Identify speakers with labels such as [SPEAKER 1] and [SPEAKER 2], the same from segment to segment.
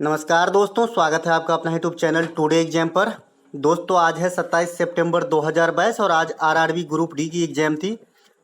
[SPEAKER 1] नमस्कार दोस्तों, स्वागत है आपका अपना यूट्यूब चैनल टुडे एग्जाम पर। दोस्तों आज है 27 सितंबर 2022 और आज आरआरबी ग्रुप डी की एग्जाम थी।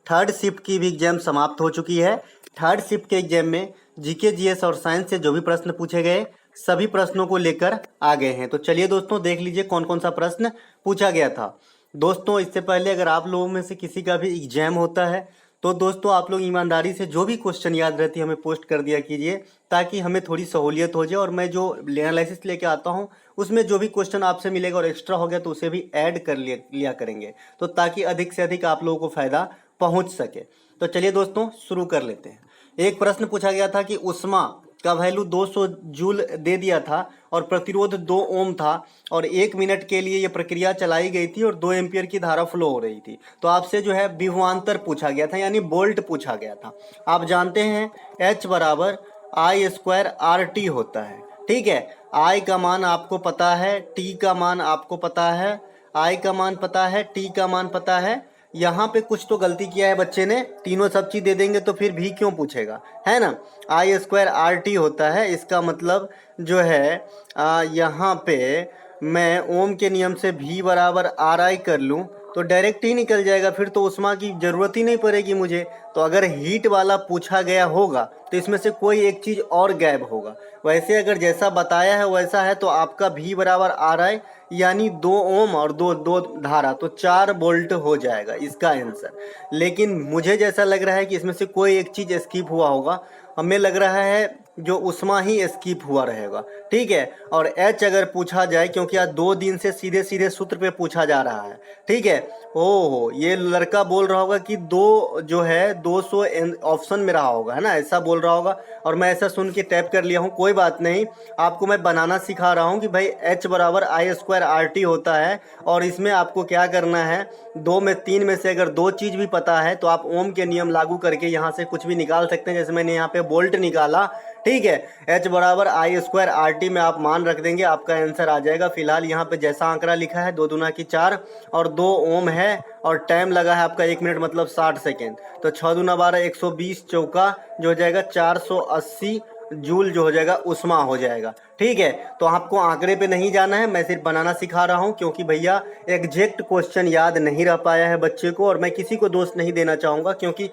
[SPEAKER 1] थर्ड शिफ्ट की भी एग्जाम समाप्त हो चुकी है। थर्ड शिफ्ट के एग्जाम में जीके जीएस और साइंस से जो भी प्रश्न पूछे गए सभी प्रश्नों को लेकर आ गए हैं। तो चलिए दोस्तों देख लीजिए कौन कौन सा प्रश्न पूछा गया था। दोस्तों इससे पहले अगर आप लोगों में से किसी का भी एग्जाम होता है तो दोस्तों आप लोग ईमानदारी से जो भी क्वेश्चन याद रहती है हमें पोस्ट कर दिया कीजिए, ताकि हमें थोड़ी सहूलियत हो जाए और मैं जो एनालिसिस लेके आता हूँ उसमें जो भी क्वेश्चन आपसे मिलेगा और एक्स्ट्रा हो गया तो उसे भी ऐड कर लिया करेंगे, तो ताकि अधिक से अधिक आप लोगों को फायदा पहुँच सके। तो चलिए दोस्तों शुरू कर लेते हैं। एक प्रश्न पूछा गया था कि उष्मा का वैल्यू 200 जूल दे दिया था और प्रतिरोध 2 ओम था और 1 मिनट के लिए ये प्रक्रिया चलाई गई थी और 2 एम्पियर की धारा फ्लो हो रही थी। तो आपसे जो है विभवांतर पूछा गया था, यानी वोल्ट पूछा गया था। आप जानते हैं H बराबर आई स्क्वायर आर टी होता है, ठीक है। I का मान आपको पता है, T का मान आपको पता है, I का मान पता है, T का मान पता है। यहाँ पे कुछ तो गलती किया है बच्चे ने, तीनों सब चीज दे देंगे तो फिर भी क्यों पूछेगा, है ना। आई स्क्वायर आर टी होता है, इसका मतलब जो है यहाँ पे मैं ओम के नियम से V बराबर आर आई कर लूँ तो डायरेक्ट ही निकल जाएगा, फिर तो उष्मा की जरूरत ही नहीं पड़ेगी मुझे। तो अगर हीट वाला पूछा गया होगा तो इसमें से कोई एक चीज और गायब होगा। वैसे अगर जैसा बताया है वैसा है तो आपका V बराबर आर आई यानी 2 ओम और दो धारा, तो 4 वोल्ट हो जाएगा इसका आंसर। लेकिन मुझे जैसा लग रहा है कि इसमें से कोई एक चीज स्किप हुआ होगा। हमें लग रहा है जो उष्मा ही स्किप हुआ रहेगा, ठीक है। और एच अगर पूछा जाए, क्योंकि आज 2 दिन से सीधे सीधे सूत्र पे पूछा जा रहा है, ठीक है। ओहो, ये लड़का बोल रहा होगा कि 2 जो है 200 ऑप्शन में रहा होगा, है ना, ऐसा बोल रहा होगा। और मैं ऐसा सुन के टैप कर लिया हूँ। कोई बात नहीं, आपको मैं बनाना सिखा रहा हूँ कि भाई एच बराबर आई स्क्वायर आर टी होता है। और इसमें आपको क्या करना है, 2 में 3 में से अगर 2 चीज भी पता है तो आप ओम के नियम लागू करके यहाँ से कुछ भी निकाल सकते हैं। जैसे मैंने यहाँ पे वोल्ट निकाला, ठीक है। H बराबर आई स्क्वायर आर टी में आप मान रख देंगे, आपका आंसर आ जाएगा। फिलहाल यहाँ पे जैसा आंकड़ा लिखा है 2 दूना की 4 और 2 ओम है और टाइम लगा है आपका 1 मिनट मतलब 60 सेकेंड। तो 6 दूना 12, 120 चौका जो हो जाएगा 480 जूल जो हो जाएगा उष्मा हो जाएगा, ठीक है। तो आपको आंकड़े पे नहीं जाना है, मैं सिर्फ बनाना सिखा रहा हूँ, क्योंकि भैया एग्जैक्ट क्वेश्चन याद नहीं रह पाया है बच्चे को। और मैं किसी को दोष नहीं देना चाहूँगा, क्योंकि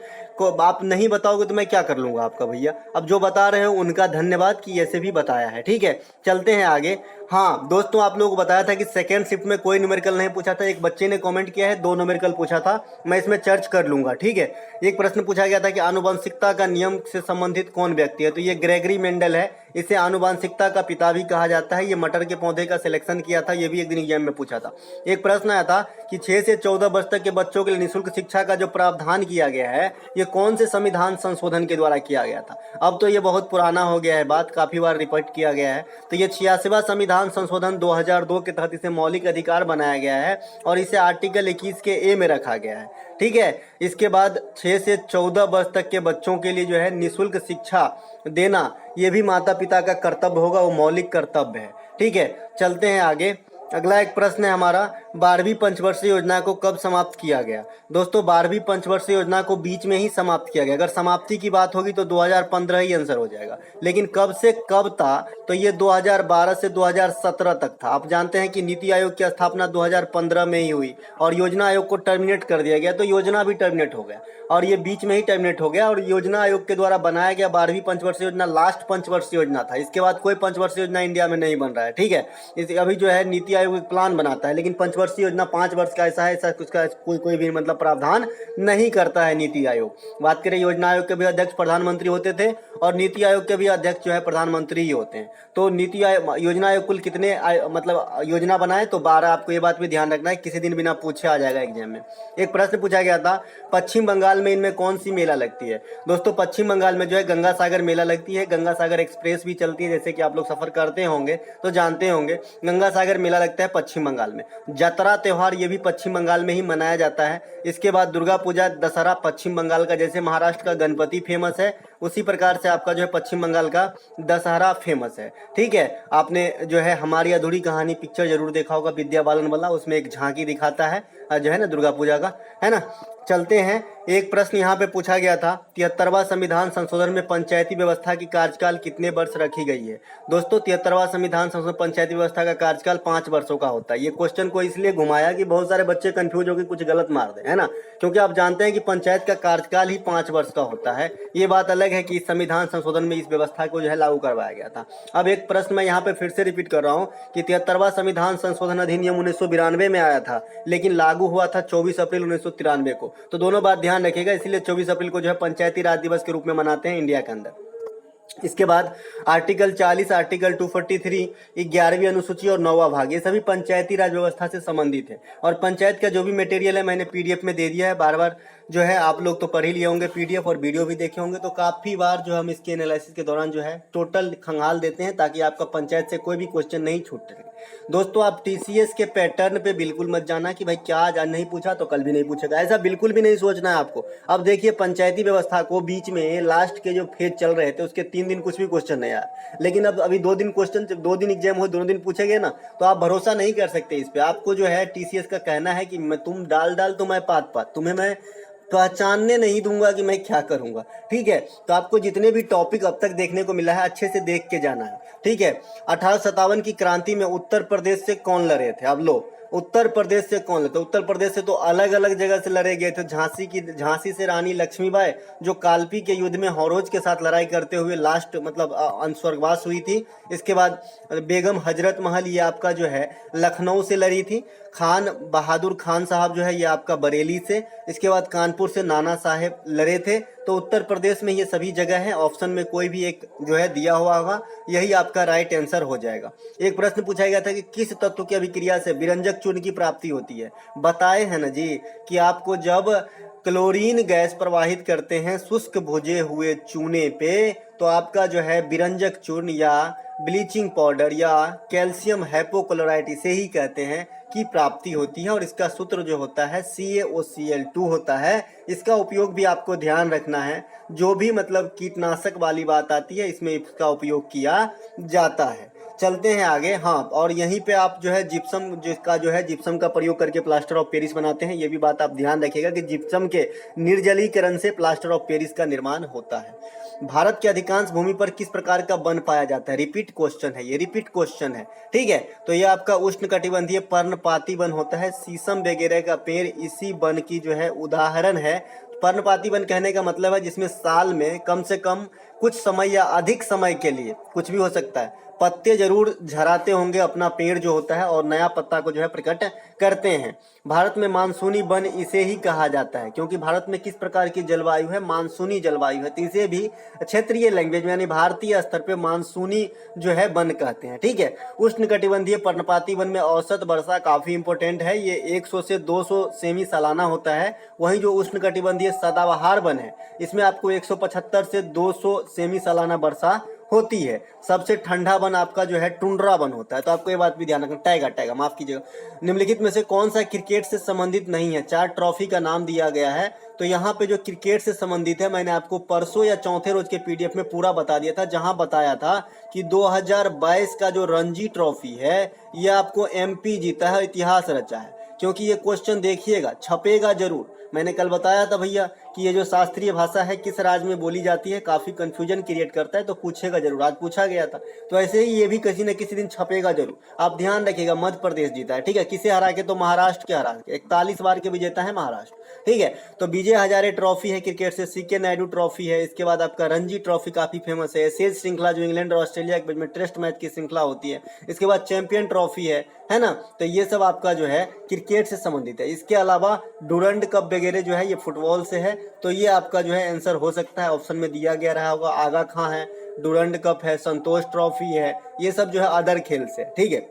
[SPEAKER 1] आप नहीं बताओगे तो मैं क्या कर लूँगा आपका भैया। अब जो बता रहे हो उनका धन्यवाद कि ऐसे भी बताया है, ठीक है। चलते हैं आगे। हाँ दोस्तों, आप लोगों को बताया था कि सेकेंड शिफ्ट में कोई न्यूमेरिकल नहीं पूछा था। एक बच्चे ने कमेंट किया है 2 न्यूमेरिकल पूछा था, मैं इसमें चर्च कर लूँगा, ठीक है। एक प्रश्न पूछा गया था कि आनुवंशिकता का नियम से संबंधित कौन व्यक्ति है, तो ये ग्रेगरी मेंडल है। इसे आनुवंशिकता का पिता भी कहा जाता है। ये मटर के पौधे का सिलेक्शन किया था, ये भी एक दिन एग्जाम में पूछा था। एक प्रश्न आया था कि 6 से 14 वर्ष तक के बच्चों के लिए निःशुल्क शिक्षा का जो प्रावधान किया गया है ये कौन से संविधान संशोधन के द्वारा किया गया था। अब तो ये बहुत पुराना हो गया है, बात काफी बार रिपीट किया गया है। तो ये 86वां संविधान संशोधन 2002 के तहत इसे मौलिक अधिकार बनाया गया है और इसे आर्टिकल 21 के ए में रखा गया है, ठीक है। इसके बाद 6 से 14 वर्ष तक के बच्चों के लिए जो है निःशुल्क शिक्षा देना ये भी माता पिता का कर्तव्य होगा, वो मौलिक कर्तव्य है, ठीक है। चलते हैं आगे। अगला एक प्रश्न है हमारा, 12वीं पंचवर्षीय योजना को कब समाप्त किया गया। दोस्तों 12वीं पंचवर्षीय योजना को बीच में ही समाप्त किया गया। अगर समाप्ति की बात होगी तो 2015 ही आंसर हो जाएगा, लेकिन कब से कब था तो ये 2012 से 2017 तक था। आप जानते हैं कि नीति आयोग की स्थापना 2015 में ही हुई और योजना आयोग को टर्मिनेट कर दिया गया, तो योजना भी टर्मिनेट हो गया और ये बीच में ही टर्मिनेट हो गया। और योजना आयोग के द्वारा बनाया गया 12वीं पंचवर्षीय योजना लास्ट पंचवर्षीय योजना था। इसके बाद कोई पंचवर्षीय योजना इंडिया में नहीं बन रहा है, ठीक है। अभी जो है नीति आयोग एक प्लान बनाता है, लेकिन पंचवर्षीय योजना 5 वर्ष का ऐसा कुछ का कोई भी मतलब प्रावधान नहीं करता है नीति आयोग। बात करें योजना आयोग के भी अध्यक्ष प्रधानमंत्री होते थे और नीति आयोग के भी अध्यक्ष जो है प्रधानमंत्री ही होते हैं। तो नीति आयोग योजना आयोग कुल कितने मतलब योजना बनाए तो 12। आपको ये बात भी ध्यान रखना है, किसी दिन बिना पूछे आ जाएगा एग्जाम में। एक प्रश्न पूछा गया था पश्चिम बंगाल में इनमें कौन सी मेला लगती है। दोस्तों पश्चिम बंगाल में जो है गंगा सागर मेला लगती है। गंगा सागर एक्सप्रेस भी चलती है, जैसे कि आप लोग सफर करते होंगे तो जानते होंगे। गंगा सागर मेला लगता है पश्चिम बंगाल में। जतरा त्योहार ये भी पश्चिम बंगाल में ही मनाया जाता है। इसके बाद दुर्गा पूजा, दशहरा पश्चिम बंगाल का, जैसे महाराष्ट्र का गणपति फेमस है उसी प्रकार से आपका जो है पश्चिम बंगाल का दशहरा फेमस है। ठीक है, आपने जो है हमारी अधूरी कहानी पिक्चर जरूर देखा होगा, विद्या बालन वाला, उसमें एक झांकी दिखाता है जो है ना दुर्गा पूजा का, है ना। चलते हैं, एक प्रश्न यहाँ पे पूछा गया था, 73वां संविधान संशोधन में पंचायती व्यवस्था की कार्यकाल कितने वर्ष रखी गई है। दोस्तों 73वां संविधान संशोधन पंचायती व्यवस्था का कार्यकाल 5 वर्षों का होता है। ये क्वेश्चन को इसलिए घुमाया कि बहुत सारे बच्चे कंफ्यूज होकर कुछ गलत मार दें, है ना, क्योंकि आप जानते हैं कि पंचायत का कार्यकाल ही 5 वर्ष का होता है। ये बात अलग है कि संविधान संशोधन में इस व्यवस्था को जो है लागू करवाया गया था। अब एक प्रश्न मैं यहाँ पे फिर से रिपीट कर रहा हूँ कि 73वां संविधान संशोधन अधिनियम 1992 में आया था, लेकिन लागू हुआ था 24 अप्रैल 1993 को। तो दोनों बात ध्यान रखिएगा, इसलिए 24 अप्रैल को जो है पंचायती राज दिवस के रूप में मनाते हैं इंडिया के अंदर। इसके बाद आर्टिकल 40, आर्टिकल 243, 11वीं अनुसूची और 9वां भाग, ये सभी पंचायती राज व्यवस्था से संबंधित है। और पंचायत का जो भी मटेरियल है मैंने पीडीएफ में दे दिया है, बार बार जो है आप लोग तो पढ़ ही लिए होंगे पीडीएफ और वीडियो भी देखे होंगे, तो काफ़ी बार जो हम इसके एनालिसिस के दौरान जो है टोटल खंगाल देते हैं ताकि आपका पंचायत से कोई भी क्वेश्चन नहीं छूट सके। दोस्तों आप टीसीएस के पैटर्न पे बिल्कुल मत जाना कि भाई क्या आज नहीं पूछा तो कल भी नहीं पूछेगा, ऐसा बिल्कुल भी नहीं सोचना है आपको। अब देखिए पंचायती व्यवस्था को बीच में लास्ट के जो फेज चल रहे थे उसके 3 दिन कुछ भी क्वेश्चन नहीं आया, लेकिन अब अभी 2 दिन क्वेश्चन, 2 दिन एग्जाम हो, दोनों दिन पूछेंगे ना, तो आप भरोसा नहीं कर सकते इस पे। आपको जो है टीसीएस का कहना है कि मैं तुम डाल तो मैं पात, तुम्हें मैं पहचानने नहीं दूंगा कि मैं क्या करूंगा। ठीक है, तो आपको जितने भी टॉपिक अब तक देखने को मिला है अच्छे से देख के जाना है। ठीक है, 1857 की क्रांति में उत्तर प्रदेश से कौन लड़े थे। अब लो, उत्तर प्रदेश से कौन लड़े, उत्तर प्रदेश से तो अलग अलग जगह से लड़े गए थे। झांसी से रानी लक्ष्मीबाई जो कालपी के युद्ध में हौरोज के साथ लड़ाई करते हुए लास्ट मतलब स्वर्गवास हुई थी। इसके बाद बेगम हजरत महल, ये आपका जो है लखनऊ से लड़ी थी। खान बहादुर खान साहब जो है ये आपका बरेली से। इसके बाद कानपुर से नाना साहेब लड़े थे। तो उत्तर प्रदेश में ये सभी जगह हैं, ऑप्शन में कोई भी एक जो है दिया हुआ होगा, यही आपका राइट आंसर हो जाएगा। एक प्रश्न पूछा गया था कि किस तत्व की अभिक्रिया से विरंजक चूर्ण की प्राप्ति होती है। बताए हैं ना जी कि आपको जब क्लोरीन गैस प्रवाहित करते हैं शुष्क भुजे हुए चूने पे, तो आपका जो है विरंजक चूर्ण या ब्लीचिंग पाउडर या कैल्शियम हाइपोक्लोराइट इसे ही कहते हैं की प्राप्ति होती है। और इसका सूत्र जो होता है CaOCl2 होता है। इसका उपयोग भी आपको ध्यान रखना है, जो भी मतलब कीटनाशक वाली बात आती है इसमें इसका उपयोग किया जाता है। चलते हैं आगे। हाँ, और यहीं पे आप जो है जिप्सम जिसका जो है जिप्सम का प्रयोग करके प्लास्टर ऑफ पेरिस बनाते हैं। ये भी बात आप ध्यान रखिएगा कि जिप्सम के निर्जलीकरण से प्लास्टर ऑफ पेरिस का निर्माण होता है। भारत के अधिकांश भूमि पर किस प्रकार का वन पाया जाता है। रिपीट क्वेश्चन है, ये रिपीट क्वेश्चन है। ठीक है, तो ये आपका उष्णकटिबंधीय पर्णपाती वन होता है। शीशम वगैरह का पेड़ इसी वन की जो है उदाहरण है। पर्णपाती वन कहने का मतलब है जिसमें साल में कम से कम कुछ समय या अधिक समय के लिए, कुछ भी हो सकता है, पत्ते जरूर झराते होंगे अपना पेड़ जो होता है और नया पत्ता को जो है प्रकट करते हैं। भारत में मानसूनी वन इसे ही कहा जाता है, क्योंकि भारत में किस प्रकार की जलवायु है, मानसूनी जलवायु है। तो इसे भी क्षेत्रीय लैंग्वेज में यानी भारतीय स्तर पे मानसूनी जो है वन कहते हैं। ठीक है, उष्णकटिबंधीय पर्णपाती वन में औसत वर्षा काफी इंपॉर्टेंट है, ये 100 से 200 सेमी सालाना होता है। वहीं जो उष्णकटिबंधीय सदाबहार वन है इसमें आपको 175 से 200 सेमी सालाना वर्षा होती है। सबसे ठंडा वन आपका जो है टुंड्रा वन होता है। तो आपको ये बात भी ध्यान रखना, टाइगर माफ कीजिएगा। निम्नलिखित में से कौन सा क्रिकेट से संबंधित नहीं है। 4 ट्रॉफी का नाम दिया गया है, तो यहाँ पे जो क्रिकेट से संबंधित है मैंने आपको परसों या चौथे रोज के पीडीएफ में पूरा बता दिया था, जहां बताया था कि 2022 का जो रणजी ट्रॉफी है ये आपको एमपी जीता है, इतिहास रचा है। क्योंकि ये क्वेश्चन देखिएगा छपेगा जरूर। मैंने कल बताया था भैया कि ये जो शास्त्रीय भाषा है किस राज्य में बोली जाती है, काफी कंफ्यूजन क्रिएट करता है, तो पूछेगा जरूर, आज पूछा गया था। तो ऐसे ही ये भी किसी न किसी दिन छपेगा जरूर, आप ध्यान रखिएगा। मध्य प्रदेश जीता है, ठीक है, किसे हरा के, तो महाराष्ट्र के हरा के। 41 बार के विजेता है महाराष्ट्र। ठीक है, तो विजय हजारे ट्रॉफी है क्रिकेट से, सीके नायडू ट्रॉफी है। इसके बाद आपका रणजी ट्रॉफी काफी फेमस है। एशेज श्रृंखला जो इंग्लैंड और ऑस्ट्रेलिया के बीच में टेस्ट मैच की श्रृंखला होती है। इसके बाद चैंपियन ट्रॉफी है ना। तो ये सब आपका जो है क्रिकेट से संबंधित है। इसके अलावा डूरंड कप वगैरह जो है ये फुटबॉल से है। तो ये आपका जो है आंसर हो सकता है, ऑप्शन में दिया गया रहा होगा। आगा खां है, डूरंड कप है, संतोष ट्रॉफी है, ये सब जो है अदर खेल से। ठीक है,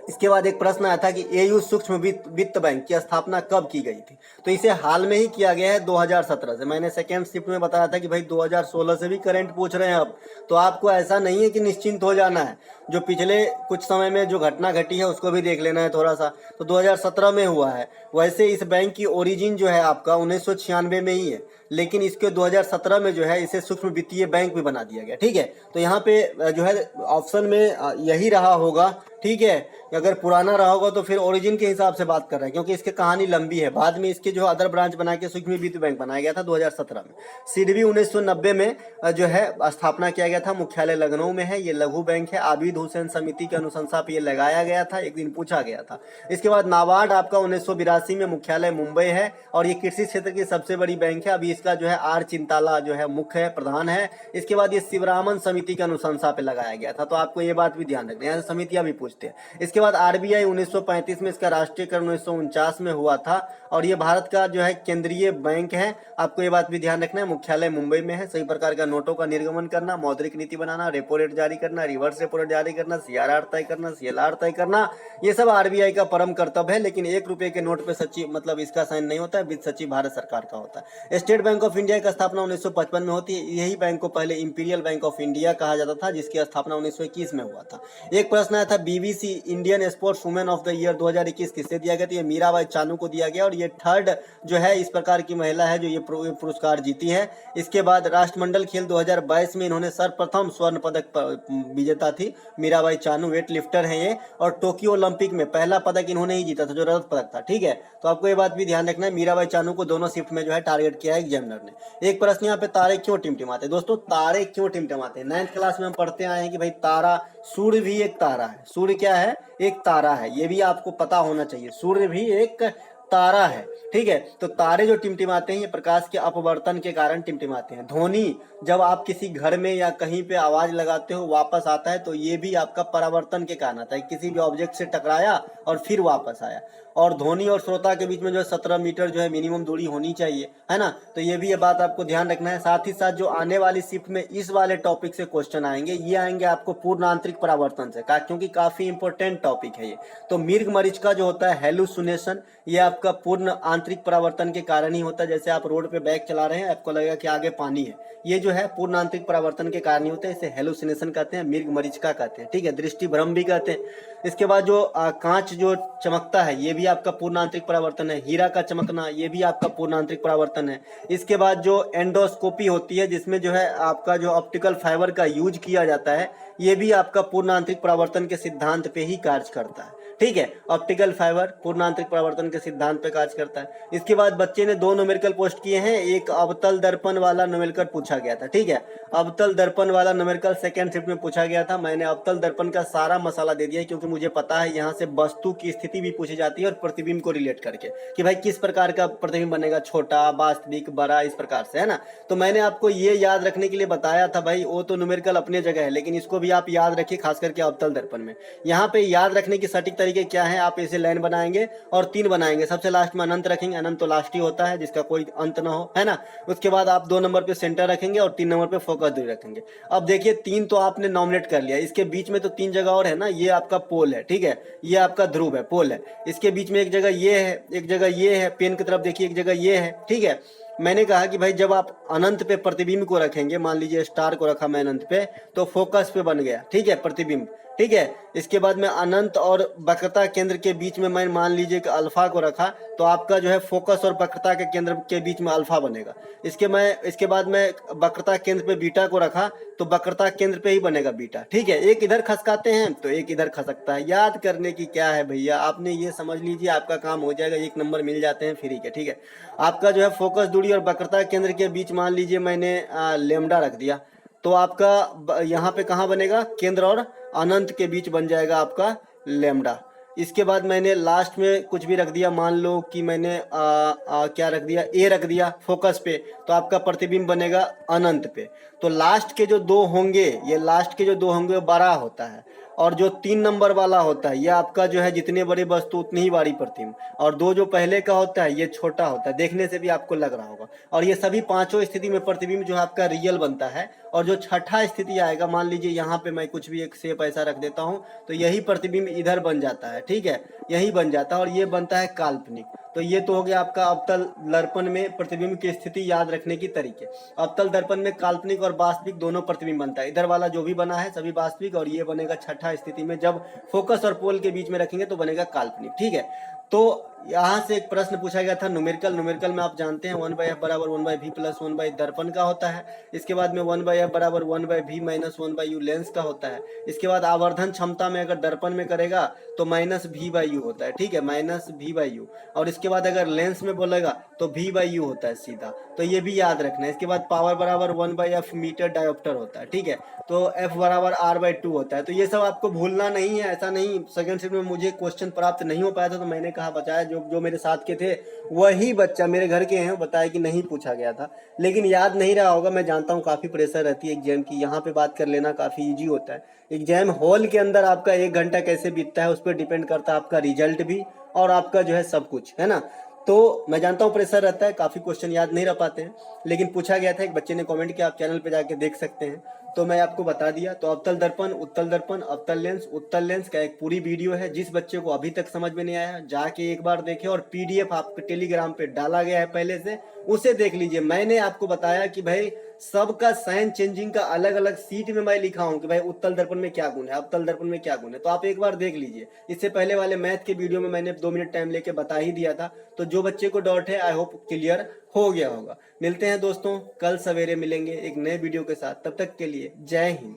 [SPEAKER 1] इसके बाद एक प्रश्न आया था कि एयू सूक्ष्म वित्त बैंक की स्थापना कब की गई थी। तो इसे हाल में ही किया गया है 2017 से। मैंने सेकेंड शिफ्ट में बताया था कि भाई 2016 से भी करंट पूछ रहे हैं अब, तो आपको ऐसा नहीं है कि निश्चिंत हो जाना है, जो पिछले कुछ समय में जो घटना घटी है उसको भी देख लेना है थोड़ा सा। तो 2017 में हुआ है। वैसे इस बैंक की ओरिजिन जो है आपका 1996 में ही है, लेकिन इसके 2017 में जो है इसे सूक्ष्म वित्तीय बैंक भी बना दिया गया। ठीक है, तो यहाँ पे जो है ऑप्शन में यही रहा होगा। ठीक है, अगर पुराना रहा होगा तो फिर ओरिजिन के हिसाब से बात कर रहे हैं, क्योंकि इसकी कहानी लंबी है। बाद में इसके जो अदर ब्रांच बना के सूक्ष्म वित्त बैंक बनाया गया था 2017 में। सिडबी 1990 में जो है स्थापना किया गया था, मुख्यालय लखनऊ में है। ये लघु बैंक है। आबिद हुसैन समिति के अनुशंसा पे ये लगाया गया था, एक दिन पूछा गया था। इसके बाद नाबार्ड आपका 1982 में, मुख्यालय मुंबई है और ये कृषि क्षेत्र की सबसे बड़ी बैंक है। अभी इसका जो है आर चिंताला जो है मुख्य है, प्रधान है। इसके बाद ये शिवरामन समिति के अनुशंसा पे लगाया गया था, तो आपको ये बात भी ध्यान रखना है, समितियां भी पूछते हैं। इसके बाद आरबीआई 1935 में, इसका राष्ट्रीयकरण 1949 में हुआ था और ये भारत का जो है केंद्रीय बैंक है। आपको ये बात भी ध्यान रखना है, मुख्यालय मुंबई में है। सभी प्रकार का नोटों का निर्गमन करना, मौद्रिक नीति बनाना, रेपो रेट जारी करना, रिवर्स रेपो रेट जारी करना, सीआरआर तय करना, सीएलआर तय करना, ये सब आरबीआई का परम कर्तव्य है। लेकिन 1 रुपए के नोट पे सचिव मतलब इसका साइन नहीं होता है, वित्त सचिव भारत सरकार का होता है। स्टेट बैंक ऑफ इंडिया की स्थापना 1955 में होती है। यही बैंक को पहले इंपीरियल बैंक ऑफ इंडिया कहा जाता था, जिसकी स्थापना 1921 में हुआ था। एक प्रश्न आया था BBC Indian sports women of the year 2021 किसे दिया गया? तो ये मीराबाई चानू को दिया गया और ये थर्ड जो है इस प्रकार की महिला है जो ये पुरस्कार जीती है। इसके बाद राष्ट्रमंडल खेल 2022 में इन्होंने सर्वप्रथम स्वर्ण पदक विजेता थी मीराबाई चानू, वेट लिफ्टर है ये। और टोक्यो ओलंपिक में पहला पदक इन्होंने ही जीता था, जो रजत पदक था। ठीक है, तो आपको ये बात भी ध्यान रखना है, मीराबाई चानू को दोनों शिफ्ट में जो है टारगेट किया है एग्जामिनर ने। एक प्रश्न यहाँ पे, तारे क्यों टिमटिमाते? दोस्तों तारे क्यों टिमटिमाते हैं? 9th क्लास में हम पढ़ते आए हैं कि भाई तारा, सूर्य भी एक तारा है। सूर्य क्या है? एक तारा है, ये भी आपको पता होना चाहिए। सूर्य भी एक तारा है। ठीक है, तो तारे जो टिमटिमाते हैं ये प्रकाश के अपवर्तन के कारण टिमटिमाते हैं। ध्वनि जब आप किसी घर में या कहीं पे आवाज लगाते हो वापस आता है, तो ये भी आपका परावर्तन के कारण आता है। किसी भी ऑब्जेक्ट से टकराया और फिर वापस आया। और ध्वनि और श्रोता के बीच में जो 17 मीटर जो है मिनिमम दूरी होनी चाहिए, है ना। तो ये भी ये बात आपको ध्यान रखना है। साथ ही साथ जो आने वाली शिफ्ट में इस वाले टॉपिक से क्वेश्चन आएंगे, ये आएंगे आपको पूर्ण आंतरिक परावर्तन से, क्योंकि काफी इंपॉर्टेंट टॉपिक है ये। तो मिर्ग मरीच का जो होता है हेलुसिनेशन, ये आपका पूर्ण आंतरिक परावर्तन के कारण ही होता है। जैसे आप रोड पे बाइक चला रहे हैं, आपको लगेगा कि आगे पानी है, ये जो है पूर्ण आंतरिक परावर्तन के कारण ही होता है। इसे हेलुसिनेशन कहते हैं, मिर्ग मरीचिका कहते हैं। ठीक है, दृष्टि भ्रम भी कहते हैं। इसके बाद जो कांच जो चमकता है, ये भी आपका पूर्ण आंतरिक परावर्तन है। हीरा का चमकना, ये भी आपका पूर्ण आंतरिक परावर्तन है। इसके बाद जो एंडोस्कोपी होती है, जिसमें जो है आपका जो ऑप्टिकल फाइबर का यूज किया जाता है, ये भी आपका पूर्ण आंतरिक परावर्तन के सिद्धांत पे ही कार्य करता है। ठीक है, ऑप्टिकल फाइबर पूर्ण आंतरिक परावर्तन के सिद्धांत पे कार्य करता है। इसके बाद बच्चे ने 2 न्यूमेरिकल पोस्ट किए हैं। एक अवतल दर्पण वाला न्यूमेरिकल पूछा गया था। ठीक है, अवतल दर्पण वाला न्यूमेरिकल सेकंड शिफ्ट में पूछा गया था। मैंने अवतल दर्पण का सारा मसाला दे दिया है, क्योंकि मुझे पता है यहाँ से वस्तु की स्थिति भी पूछी जाती है और प्रतिबिंब को रिलेट करके, कि भाई किस प्रकार का प्रतिबिंब बनेगा, छोटा, वास्तविक, बड़ा, इस प्रकार से, है ना। तो मैंने आपको ये याद रखने के लिए बताया था भाई, वो तो न्यूमेरिकल अपने जगह है, लेकिन इसको भी आप याद रखिए, खास करके अवतल दर्पण में। यहाँ पे याद रखने की सटीक तरीके क्या है, आप इसे लाइन बनाएंगे और 3 बनाएंगे। सबसे लास्ट में अनंत रखेंगे, अनंत तो लास्ट ही होता है जिसका कोई अंत ना हो, है ना। उसके बाद आप 2 नंबर पे सेंटर रखेंगे और 3 नंबर पे फोकस दूरी रखेंगे। अब देखिए 3 तो आपने नॉमिनेट कर लिया, इसके बीच में तो 3 जगह और है ना, ये आपका पोल है। ठीक है, ये आपका ध्रुव है, पोल है। इसके बीच में एक जगह ये है, एक जगह ये है, पेन की तरफ देखिए, एक जगह ये है। ठीक है, मैंने कहा कि भाई जब आप अनंत पे प्रतिबिंब को रखेंगे, मान लीजिए स्टार को रखा मैं अनंत पे, तो फोकस पे बन गया। ठीक है, प्रतिबिंब। ठीक है, इसके बाद में अनंत और वक्रता केंद्र के बीच में मैं मान लीजिए कि अल्फा को रखा, तो आपका जो है फोकस और वक्रता के केंद्र के बीच में अल्फा बनेगा। इसके बाद मैं वक्रता केंद्र पे बीटा को रखा, तो वक्रता केंद्र पे ही बनेगा बीटा। ठीक है, एक इधर खसकाते हैं तो एक इधर खसकता है। याद करने की क्या है भैया, आपने ये समझ लीजिए, आपका काम हो जाएगा, 1 नंबर मिल जाते हैं फ्री के। ठीक है, आपका जो है फोकस दूरी और वक्रता केंद्र के बीच मान लीजिए मैंने लेमडा रख दिया, तो आपका यहाँ पे कहाँ बनेगा, केंद्र और अनंत के बीच बन जाएगा आपका लेमडा। इसके बाद मैंने लास्ट में कुछ भी रख दिया, मान लो कि मैंने क्या रख दिया, ए रख दिया फोकस पे, तो आपका प्रतिबिंब बनेगा अनंत पे। तो तो लास्ट के जो दो होंगे, ये लास्ट के जो दो होंगे वो बड़ा होता है, और जो 3 नंबर वाला होता है ये आपका जो है जितने बड़ी वस्तु उतनी ही बड़ी प्रतिबिंब, और दो जो पहले का होता है ये छोटा होता है। देखने से भी आपको लग रहा होगा। और ये सभी पांचों स्थिति में प्रतिबिंब जो है आपका रियल बनता है। और जो छठा स्थिति आएगा, मान लीजिए यहाँ पे मैं कुछ भी एक शेप ऐसा रख देता हूँ तो यही प्रतिबिंब इधर बन जाता है, ठीक है, यही बन जाता है, और ये बनता है काल्पनिक। तो ये तो हो गया आपका अवतल दर्पण में प्रतिबिंब की स्थिति याद रखने की तरीके। अवतल दर्पण में काल्पनिक और वास्तविक दोनों प्रतिबिंब बनता है। इधर वाला जो भी बना है सभी वास्तविक, और ये बनेगा छठा स्थिति में, जब फोकस और पोल के बीच में रखेंगे तो बनेगा काल्पनिक, ठीक है। तो यहाँ से एक प्रश्न पूछा गया था न्यूमेरिकल में आप जानते हैं 1/f बराबर 1/v प्लस 1/, दर्पण का होता है। इसके बाद में 1/f बराबर 1/v माइनस 1/u लेंस का होता है। इसके बाद आवर्धन क्षमता में अगर दर्पण में करेगा तो माइनस v/u होता है, ठीक है, माइनस v/u। और इसके बाद अगर लेंस में बोलेगा तो v/u होता है सीधा, तो ये भी याद रखना है। इसके बाद पावर बराबर 1/f मीटर डायोप्टर होता है, ठीक है, तो f बराबर r/2 होता है। तो ये सब आपको भूलना नहीं है, ऐसा नहीं सेकंड शिफ्ट में मुझे क्वेश्चन प्राप्त नहीं हो पाया था तो मैंने कहा बचाया, जो मेरे साथ के थे वही बच्चा मेरे घर के हैं बताया कि नहीं पूछा गया था, लेकिन याद नहीं रहा होगा। मैं जानता हूँ काफ़ी प्रेशर रहती है एग्जाम की, यहाँ पे बात कर लेना काफ़ी इजी होता है। एग्जाम हॉल के अंदर आपका 1 घंटा कैसे बीतता है उस पर डिपेंड करता है आपका रिजल्ट भी और आपका जो है सब कुछ, है ना। तो मैं जानता हूँ प्रेशर रहता है, काफ़ी क्वेश्चन याद नहीं रह पाते हैं, लेकिन पूछा गया था, एक बच्चे ने कमेंट किया, आप चैनल पे जाके देख सकते हैं, तो मैं आपको बता दिया। तो अवतल दर्पण, उत्तल दर्पण, अवतल लेंस, उत्तल लेंस का एक पूरी वीडियो है। जिस बच्चे को अभी तक समझ में नहीं आया जाके एक बार देखे, और पीडीएफ आपके टेलीग्राम पे डाला गया है पहले से, उसे देख लीजिए। मैंने आपको बताया कि भाई सबका साइन चेंजिंग का अलग अलग सीट में मैं लिखा हूं कि भाई उत्तल दर्पण में क्या गुण है, अवतल दर्पण में क्या गुण है, तो आप एक बार देख लीजिए। इससे पहले वाले मैथ के वीडियो में मैंने 2 मिनट टाइम लेके बता ही दिया था। तो जो बच्चे को डाउट है आई होप क्लियर हो गया होगा। मिलते हैं दोस्तों, कल सवेरे मिलेंगे एक नए वीडियो के साथ, तब तक के लिए जय हिंद।